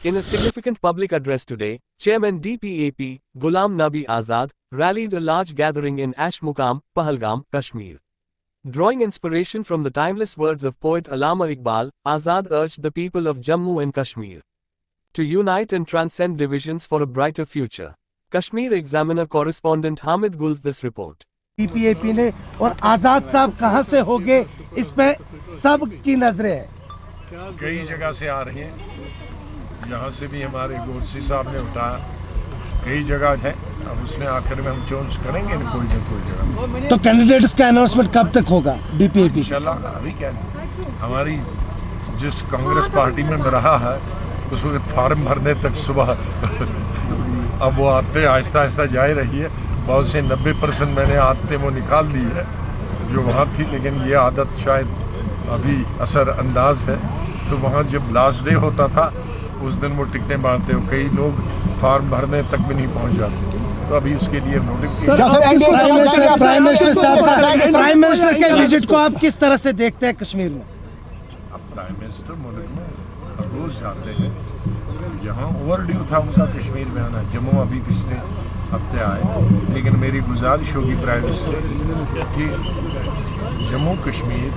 In a significant public address today, Chairman DPAP, Ghulam Nabi Azad, rallied a large gathering in Ash Muqam, Pahalgam, Kashmir. Drawing inspiration from the timeless words of poet Allama Iqbal, Azad urged the people of Jammu and Kashmir to unite and transcend divisions for a brighter future. Kashmir Examiner correspondent Hamid Gul's this report. DPAP ने और आजाद साहब कहां से होंगे, इस पे सब की नजरें हैं। कई जगह से आ रही हैं, यहाँ से भी हमारे गोरसी साहब ने उठाया, कई जगह है। अब उसमें आखिर में हम चोंच करेंगे ना कोई जगह। तो कैंडिडेट्स का अनाउंसमेंट कब तक होगा DPAP? इंशाल्लाह अभी क्या हमारी जिस कांग्रेस पार्टी में रहा है उस वक्त फार्म भरने तक सुबह अब वो आते आहिस्ता आहिस्ता जा ही रही है। बहुत से 90% मैंने आते वो निकाल दी है जो वहाँ थी, लेकिन ये आदत शायद अभी असर अंदाज है। तो वहाँ जब लास्ट डे होता था उस दिन वो टिकटें बांटते हो, कई लोग फार्म भरने तक भी नहीं पहुँच जाते। तो अभी उसके लिए प्राइम मिनिस्टर के विजिट को आप किस तरह से देखते हैं कश्मीर में? अब प्राइम मिनिस्टर मुल्क में हर रोज़ जाते हैं, यहाँ ओवर ड्यू था उनका कश्मीर में आना। जम्मू अभी पिछले हफ्ते आए, लेकिन मेरी गुजारिश होगी प्राइम मिनिस्टर से कि जम्मू कश्मीर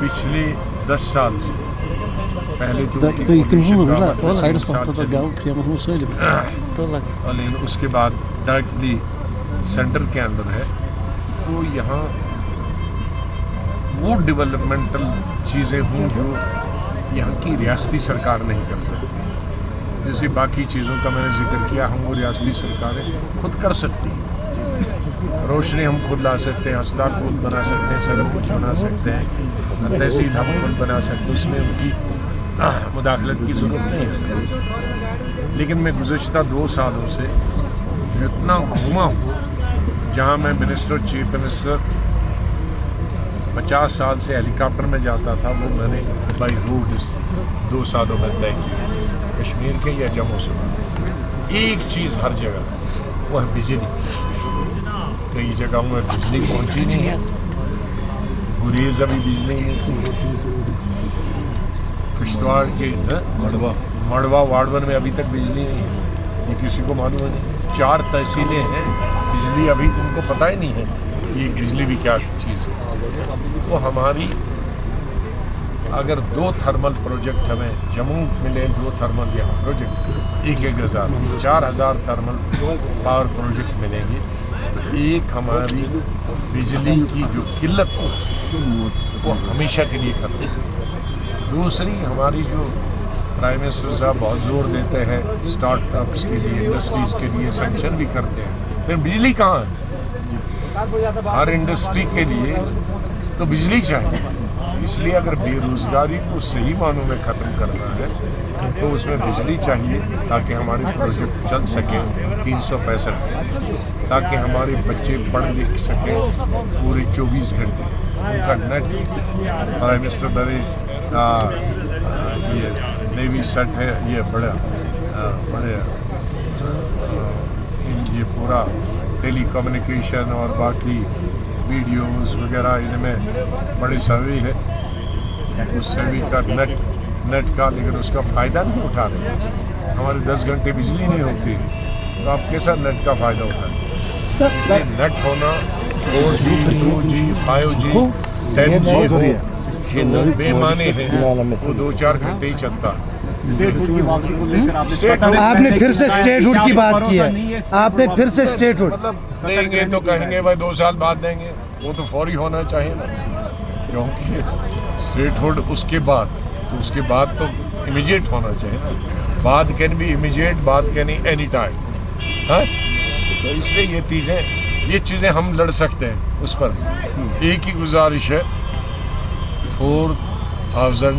पिछले 10 साल से पहले तो लेकिन उसके बाद डायरेक्टली सेंटर के अंदर है। तो यहाँ वो डेवलपमेंटल चीज़ें हों जो यहाँ की रियासती सरकार नहीं कर सकती। जैसे बाकी चीज़ों का मैंने जिक्र किया, हम वो रियासती सरकारें खुद कर सकती हैं। रोशनी हम खुद ला सकते हैं, अस्पताल खुद बना सकते हैं, सड़क खुद बना सकते हैं, तहसील हम खुद बना सकते हैं, उसमें उनकी मुदाखलत की ज़रूरत नहीं है। लेकिन मैं गुज़श्ता 2 सालों से जितना घूमा हूँ, जहाँ मैं मिनिस्टर चीफ मिनिस्टर 50 साल से हेलीकॉप्टर में जाता था, वो मैंने बाई रोड इस 2 सालों में तय किया। कश्मीर के या जम्मू से एक चीज़ हर जगह, वो है बिजली। कई जगहों में बिजली पहुँची नहीं है, गुरेज अभी बिजली नहीं थी। किश्तवाड़ के मड़वा वार्डवन में अभी तक बिजली नहीं है, ये किसी को मालूम नहीं। 4 तहसीलें हैं, बिजली अभी उनको पता ही नहीं है ये बिजली भी क्या चीज़ है। तो हमारी अगर 2 थर्मल प्रोजेक्ट हमें जम्मू मिले, 2 थर्मल यहाँ प्रोजेक्ट 1,000 4,000 थर्मल पावर प्रोजेक्ट मिलेंगे, तो एक हमारी बिजली की जो किल्लत वो हमेशा के लिए खत्म। दूसरी हमारी जो प्राइम मिनिस्टर साहब बहुत जोर देते हैं स्टार्टअप्स के लिए, इंडस्ट्रीज़ के लिए सेंक्शन भी करते हैं, फिर बिजली कहाँ है? हर इंडस्ट्री के लिए तो बिजली चाहिए। इसलिए अगर बेरोज़गारी को सही मानों में ख़त्म करना है तो उसमें बिजली चाहिए, ताकि हमारे प्रोजेक्ट चल सकें 365, ताकि हमारे बच्चे पढ़ लिख सकें पूरे 24 घंटे। उनका नेट प्राइम मिनिस्टर मेरे ये नेवी सेट है, ये बड़े ये पूरा टेली कम्युनिकेशन और बाकी वीडियोस वगैरह इनमें बड़ी सर्वे है। उस सर्वे का नेट का, लेकिन उसका फ़ायदा नहीं उठा रहे। हमारे 10 घंटे बिजली नहीं होती, तो आप कैसा नेट का फ़ायदा उठाएं? इसलिए नेट होना 4G 2G 5G 10G हो, वो बेमाने हैं, वो 2-4 घंटे ही चलता है। आपने फिर से स्टेटहुड की बात की है, आपने फिर से स्टेटहुड देंगे तो कहेंगे भाई 2 साल बाद देंगे, वो तो फौरी होना चाहिए ना, क्योंकि स्टेटहुड उसके बाद तो इमीडिएट होना चाहिए ना। बाद कैन बी इमीडिएट, बाद कैन एनी टाइम। हाँ, तो इसलिए ये चीज़ें हम लड़ सकते हैं उस पर। एक ही गुजारिश है, 4,000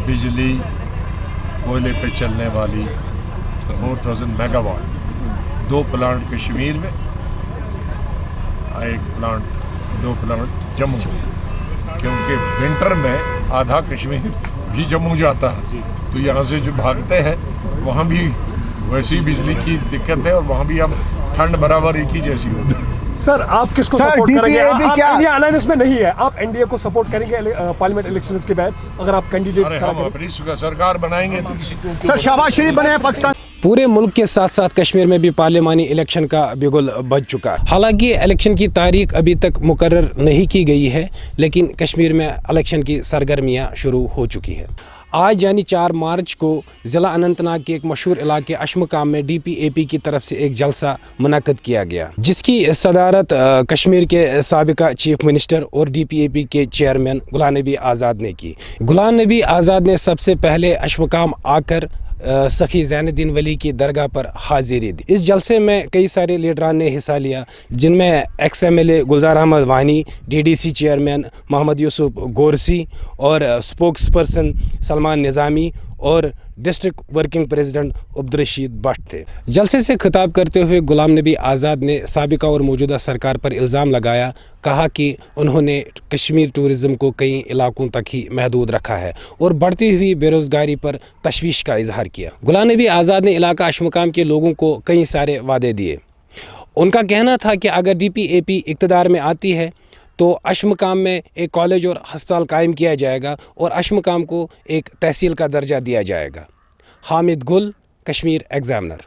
बिजली कोयले पे चलने वाली 4,000 मेगावाट 2 प्लांट कश्मीर में, 2 प्लांट जम्मू में, क्योंकि विंटर में आधा कश्मीर भी जम्मू जाता है। तो यहाँ से जो भागते हैं वहाँ भी वैसी बिजली की दिक्कत है, और वहाँ भी अब ठंड बराबर एक ही जैसी होती है। सर आप किसको सर, सपोर्ट करेंगे? DPAP आप क्या? इंडिया अलायंस में नहीं है, आप एनडीए को सपोर्ट करेंगे पार्लियामेंट इलेक्शंस के बाद अगर आप कैंडिडेट अरे हम अपनी सरकार बनाएंगे तो किसी को सर शहबाज शरीफ बने हैं पाकिस्तान। पूरे मुल्क के साथ साथ कश्मीर में भी पार्लियामानी इलेक्शन का बिगुल बज चुका है। हालांकि इलेक्शन की तारीख अभी तक मुकर्रर नहीं की गई है, लेकिन कश्मीर में इलेक्शन की सरगर्मियां शुरू हो चुकी है। आज यानी 4 मार्च को ज़िला अनंतनाग के एक मशहूर इलाके अशमुकाम में DPAP की तरफ से एक जलसा मुनक्कद किया गया, जिसकी सदारत कश्मीर के साबिका चीफ मिनिस्टर और DPAP के चेयरमैन गुलाम नबी आज़ाद ने की। गुलाम नबी आज़ाद ने सबसे पहले अशमुकाम आकर सखी ज़ैनुद्दीन वली की दरगाह पर हाजिरी दी। इस जलसे में कई सारे लीडरान ने हिस्सा लिया, जिनमें XMLA गुलजार अहमद वानी, DDC चेयरमैन मोहम्मद यूसुफ गोरसी और स्पोक्स पर्सन सलमान निज़ामी और district working president Abdul Rashid Bhatt थे। जलसे से खिताब करते हुए गुलाम नबी आज़ाद ने साबिका और मौजूदा सरकार पर इल्ज़ाम लगाया, कहा कि उन्होंने कश्मीर टूरिज़म को कई इलाकों तक ही महदूद रखा है और बढ़ती हुई बेरोज़गारी पर तशवीश का इजहार किया। गुलाम नबी आज़ाद ने इलाका अशमुकाम के लोगों को कई सारे वादे दिए। उनका कहना था कि अगर DPAP इक़्तिदार में आती है तो अशमुकाम में एक कॉलेज और हस्पताल कायम किया जाएगा और अशमुकाम को एक तहसील का दर्जा दिया जाएगा। हामिद गुल, कश्मीर एग्जामिनर।